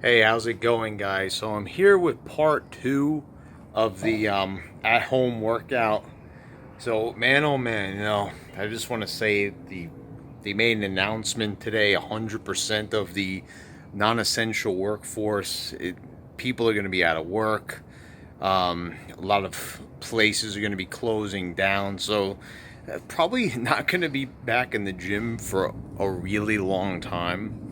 Hey, how's it going, guys? So I'm here with part two of the at-home workout. So man, oh man, I just want to say they made an announcement today. 100% of the non-essential workforce, people are going to be out of work. A lot of places are going to be closing down. So probably not going to be back in the gym for a really long time,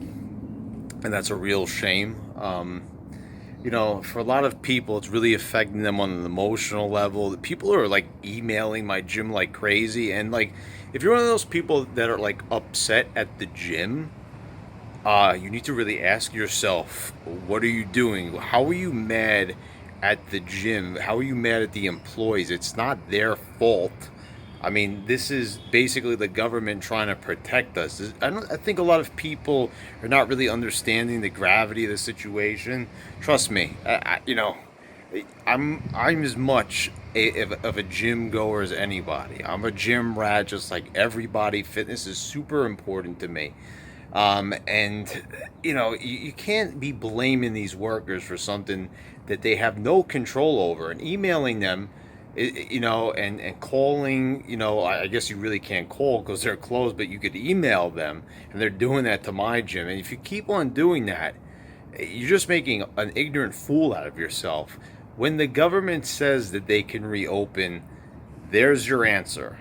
and that's a real shame. For a lot of people, it's really affecting them on an emotional level. People are like emailing my gym like crazy. And like, if you're one of those people that are like upset at the gym, you need to really ask yourself, what are you doing? How are you mad at the gym? How are you mad at the employees? It's not their fault. I mean, this is basically the government trying to protect us. I think a lot of people are not really understanding the gravity of the situation. Trust me, I'm as much of a gym goer as anybody. I'm a gym rat, just like everybody. Fitness is super important to me. And you can't be blaming these workers for something that they have no control over, and emailing them, and calling. I guess you really can't call because they're closed, but you could email them, and they're doing that to my gym. And if you keep on doing that, you're just making an ignorant fool out of yourself. When the government says that they can reopen, there's your answer.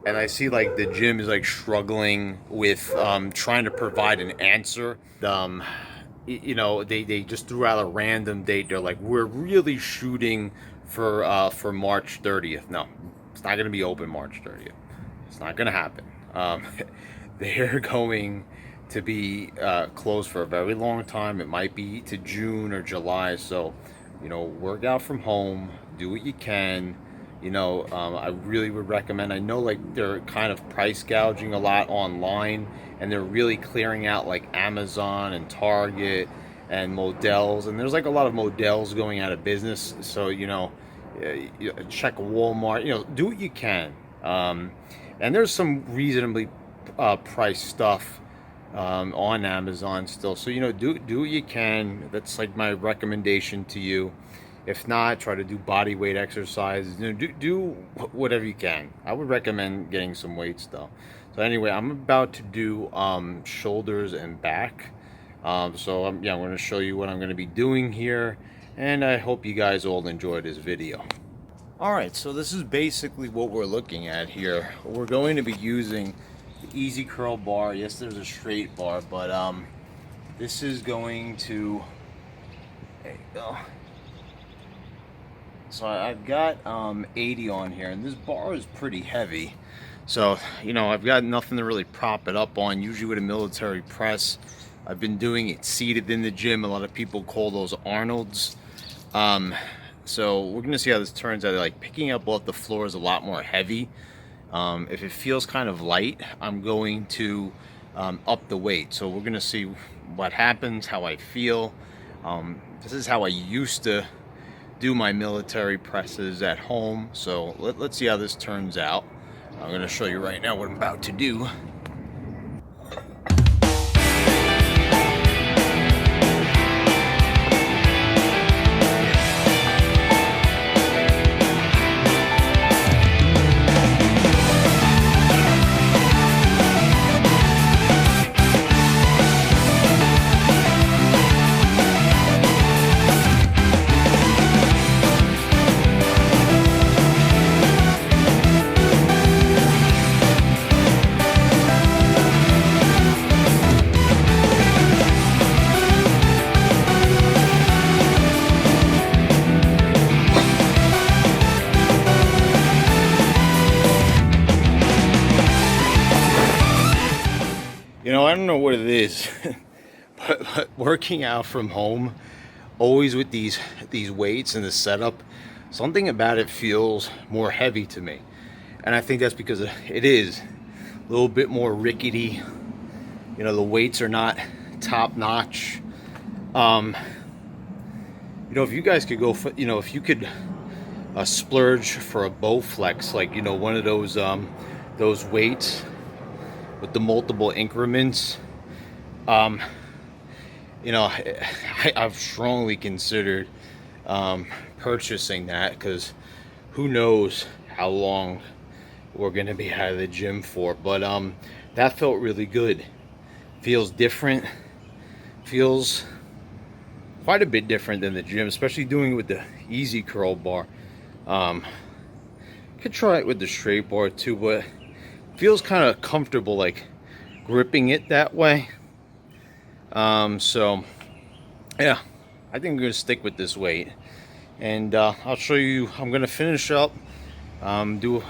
And I see like the gym is like struggling with trying to provide an answer. They just threw out a random date. They're like, we're really shooting for March 30th. No, it's not going to be open March 30th. It's not going to happen. They're going to be closed for a very long time. It might be to June or July. So, work out from home, do what you can. I really would recommend. I know like they're kind of price gouging a lot online, and they're really clearing out like Amazon and Target and Models, and there's like a lot of Models going out of business. So check Walmart. Do what you can. And there's some reasonably priced stuff on Amazon still. So do what you can. That's like my recommendation to you. If not, try to do body weight exercises. Do whatever you can. I would recommend getting some weights though. So anyway, I'm about to do shoulders and back. I'm going to show you what I'm going to be doing here, and I hope you guys all enjoy this video. All right, so this is basically what we're looking at here. We're going to be using the easy curl bar. Yes, there's a straight bar, but this is going to. There you go. So I've got 80 on here, and this bar is pretty heavy. So, I've got nothing to really prop it up on. Usually with a military press, I've been doing it seated in the gym. A lot of people call those Arnold's. So we're going to see how this turns out. Like, picking up off the floor is a lot more heavy. If it feels kind of light, I'm going to up the weight. So we're going to see what happens, how I feel. This is how I used to do my military presses at home. So let's see how this turns out. I'm going to show you right now what I'm about to do. I don't know what it is, but working out from home, always with these weights and the setup, something about it feels more heavy to me. And I think that's because it is a little bit more rickety. The weights are not top notch. If you guys could go for, if you could splurge for a Bowflex, like, one of those weights with the multiple increments, you know, I've strongly considered purchasing that, because who knows how long we're gonna be out of the gym for. But that felt really good. Feels different. Feels quite a bit different than the gym, especially doing it with the easy curl bar. Could try it with the straight bar too, but feels kind of comfortable, like gripping it that way. So yeah, I think I'm gonna stick with this weight, and I'll show you. I'm gonna finish up, do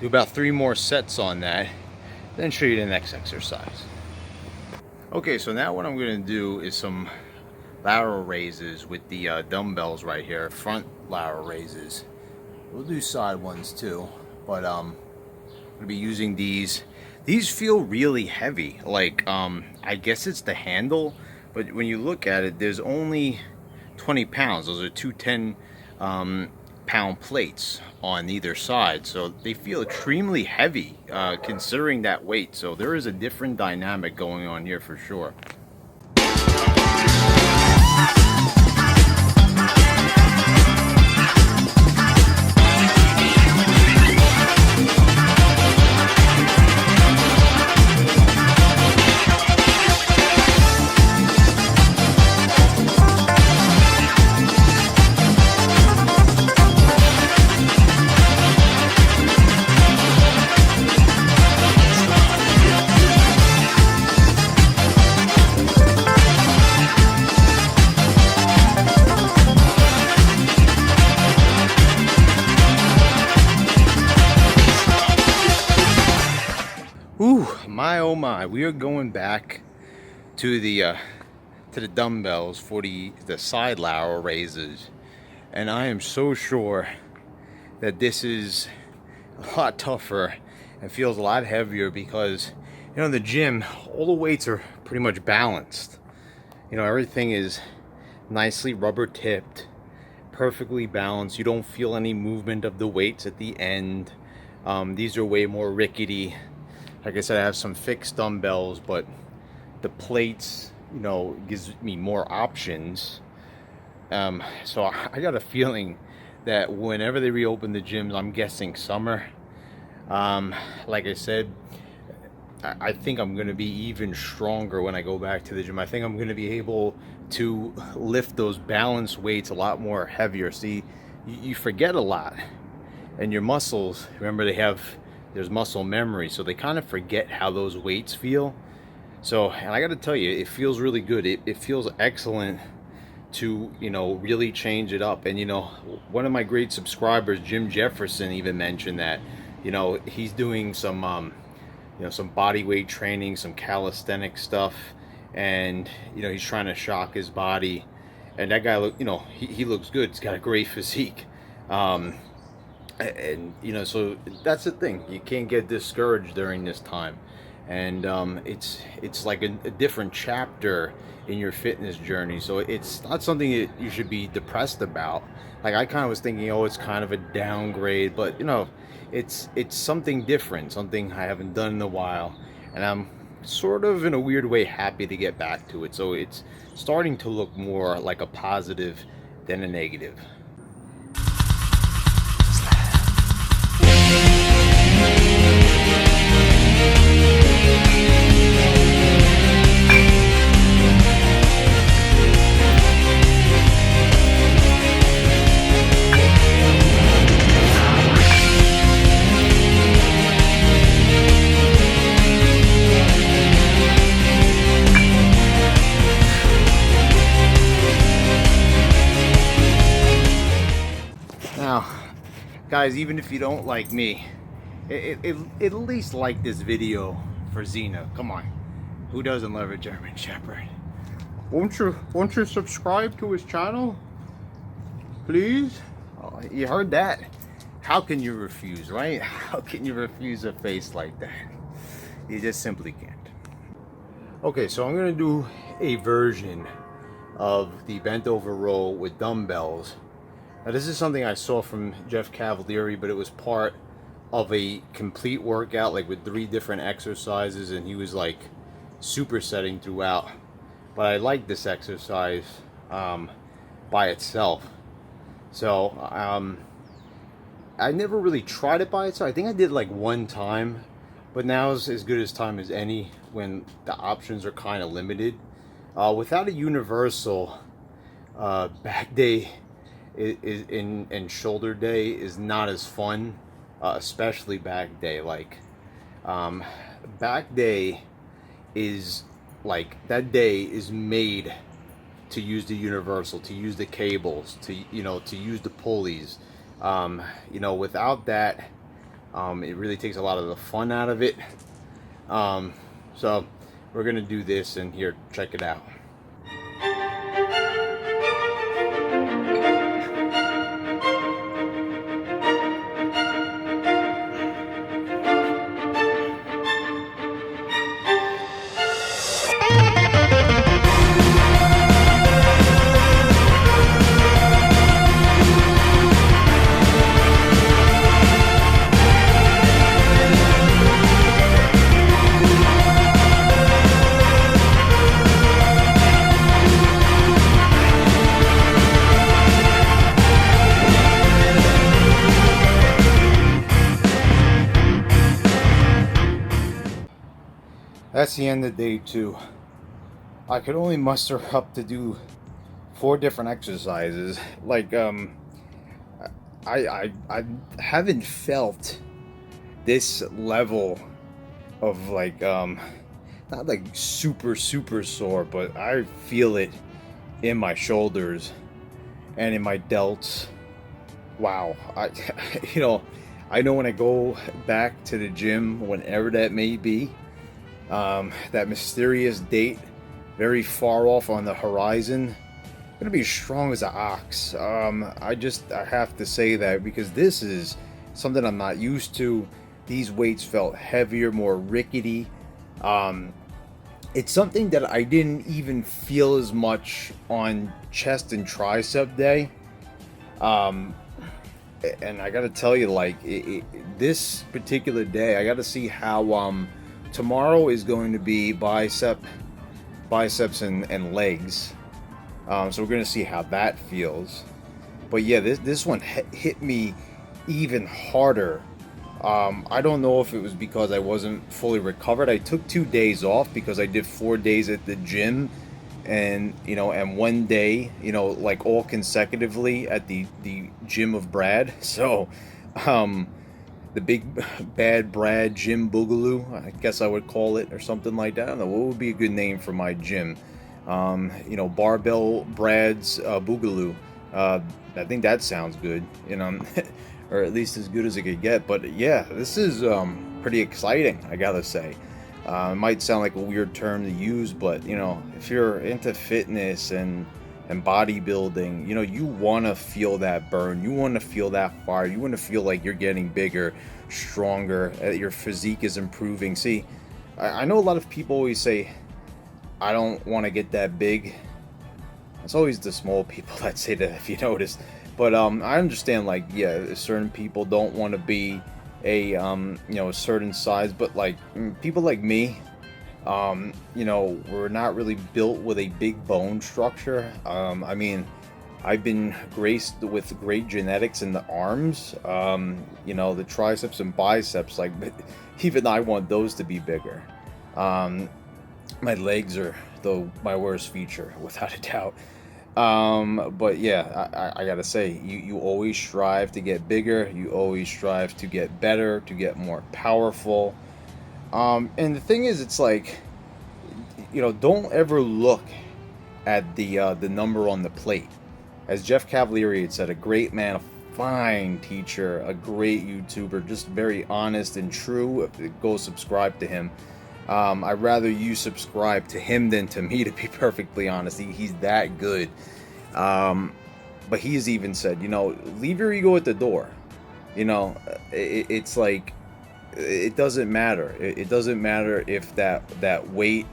about 3 more sets on that, then show you the next exercise. Okay, so now what I'm gonna do is some lateral raises with the dumbbells right here, front lateral raises. We'll do side ones too, but I'm gonna be using these. These feel really heavy. Like I guess it's the handle, but when you look at it, there's only 20 pounds. Those are two 10-pound plates on either side, so they feel extremely heavy considering that weight. So there is a different dynamic going on here for sure. Ooh, my oh my, we are going back to the dumbbells for the side lateral raises, and I am so sure that this is a lot tougher and feels a lot heavier, because you know, in the gym all the weights are pretty much balanced. You know, everything is nicely rubber tipped, perfectly balanced. You don't feel any movement of the weights at the end. These are way more rickety. Like I said, I have some fixed dumbbells, but the plates, you know, gives me more options. So I got a feeling that whenever they reopen the gyms, I'm guessing summer, like I said, I think I'm going to be even stronger when I go back to the gym. I think I'm going to be able to lift those balance weights a lot more heavier. See, you forget a lot, and your muscles, remember, there's muscle memory, so they kind of forget how those weights feel. So, and I got to tell you, it feels really good. It feels excellent to, you know, really change it up. And you know, one of my great subscribers, Jim Jefferson, even mentioned that, you know, he's doing some you know, some body weight training, some calisthenic stuff, and you know, he's trying to shock his body. And that guy, look, you know, he looks good. He's got a great physique. And you know, so that's the thing, you can't get discouraged during this time. And it's like a different chapter in your fitness journey, so it's not something that you should be depressed about. Like, I kind of was thinking, oh, it's kind of a downgrade, but you know, it's something different, something I haven't done in a while, and I'm sort of, in a weird way, happy to get back to it. So it's starting to look more like a positive than a negative. Now, guys, even if you don't like me, at least like this video for Zena. Come on, who doesn't love a German Shepherd? Won't you subscribe to his channel, please? Oh, you heard that? How can you refuse, right? How can you refuse a face like that? You just simply can't. Okay, so I'm gonna do a version of the bent over row with dumbbells. Now, this is something I saw from Jeff Cavalieri, but it was part of a complete workout, like with 3 different exercises, and he was like supersetting throughout. but I like this exercise by itself. So I never really tried it by itself. I think I did like one time, but now is as good as time as any when the options are kind of limited. Without a universal, back day is and shoulder day is not as fun, especially back day. Like back day is like that day is made to use the universal, to use the cables, to to use the pulleys. Without that, it really takes a lot of the fun out of it. So we're gonna do this, and here, check it out. That's the end of day 2. I could only muster up to do 4 different exercises. Like I haven't felt this level of like not like super sore, but I feel it in my shoulders and in my delts. Wow. I know when I go back to the gym, whenever that may be, that mysterious date very far off on the horizon, I'm gonna be as strong as an ox. I have to say that because this is something I'm not used to. These weights felt heavier, more rickety. It's something that I didn't even feel as much on chest and tricep day. And I gotta tell you, like this particular day, I gotta see how tomorrow is going to be biceps and legs. So we're gonna see how that feels. But yeah, this one hit me even harder. I don't know if it was because I wasn't fully recovered. I took 2 days off because I did 4 days at the gym, and and 1 day, like all consecutively at the gym of Brad. So the big bad Brad Gym Boogaloo, I guess I would call it, or something like that. I don't know what would be a good name for my gym. Barbell Brad's Boogaloo. I think that sounds good, or at least as good as it could get. But yeah, this is pretty exciting, I gotta say. It might sound like a weird term to use, but if you're into fitness and bodybuilding, you want to feel that burn, you want to feel that fire, you want to feel like you're getting bigger, stronger, your physique is improving. See, I know a lot of people always say, I don't want to get that big. It's always the small people that say that, if you notice. But I understand, like, yeah, certain people don't want to be a a certain size, but like people like me, we're not really built with a big bone structure. I mean, I've been graced with great genetics in the arms, the triceps and biceps, like, but even I want those to be bigger. My legs are my worst feature, without a doubt. But yeah, I gotta say, you always strive to get bigger, you always strive to get better, to get more powerful. And the thing is, it's like, don't ever look at the number on the plate. As Jeff Cavalieri had said, a great man, a fine teacher, a great YouTuber, just very honest and true. Go subscribe to him. I'd rather you subscribe to him than to me, to be perfectly honest. He's that good. But he's even said, leave your ego at the door. It's like, it doesn't matter. It doesn't matter if that weight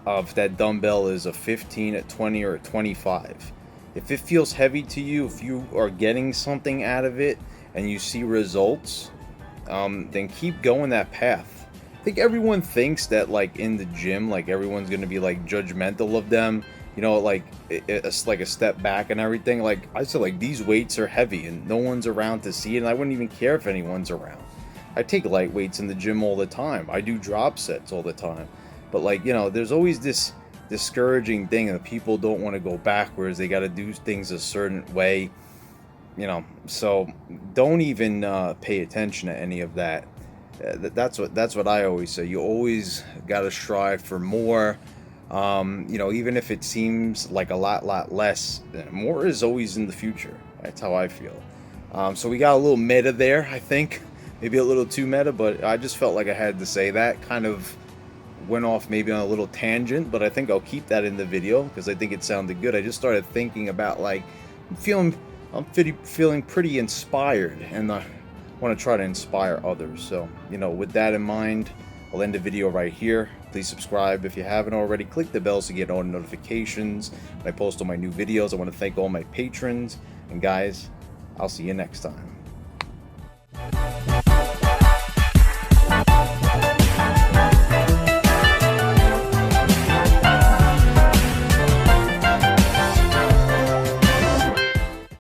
of that dumbbell is a 15, a 20, or a 25. If it feels heavy to you, if you are getting something out of it and you see results, then keep going that path. I think everyone thinks that like in the gym, like everyone's gonna be like judgmental of them, you know, like it's like a step back and everything. Like I said, like these weights are heavy and no one's around to see it, and I wouldn't even care if anyone's around. I take light weights in the gym all the time. I do drop sets all the time. But like, you know, there's always this discouraging thing that people don't want to go backwards. They got to do things a certain way, you know. So don't even pay attention to any of that. That's what I always say. You always got to strive for more. You know, even if it seems like a lot less, more is always in the future. That's how I feel. So we got a little meta there, I think. Maybe a little too meta, but I just felt like I had to say that. Kind of went off maybe on a little tangent, but I think I'll keep that in the video because I think it sounded good. I just started thinking about like I'm feeling pretty inspired, and I want to try to inspire others. So, you know, with that in mind, I'll end the video right here. Please subscribe if you haven't already. Click the bell so you get all notifications when I post all my new videos. I want to thank all my patrons, and guys, I'll see you next time.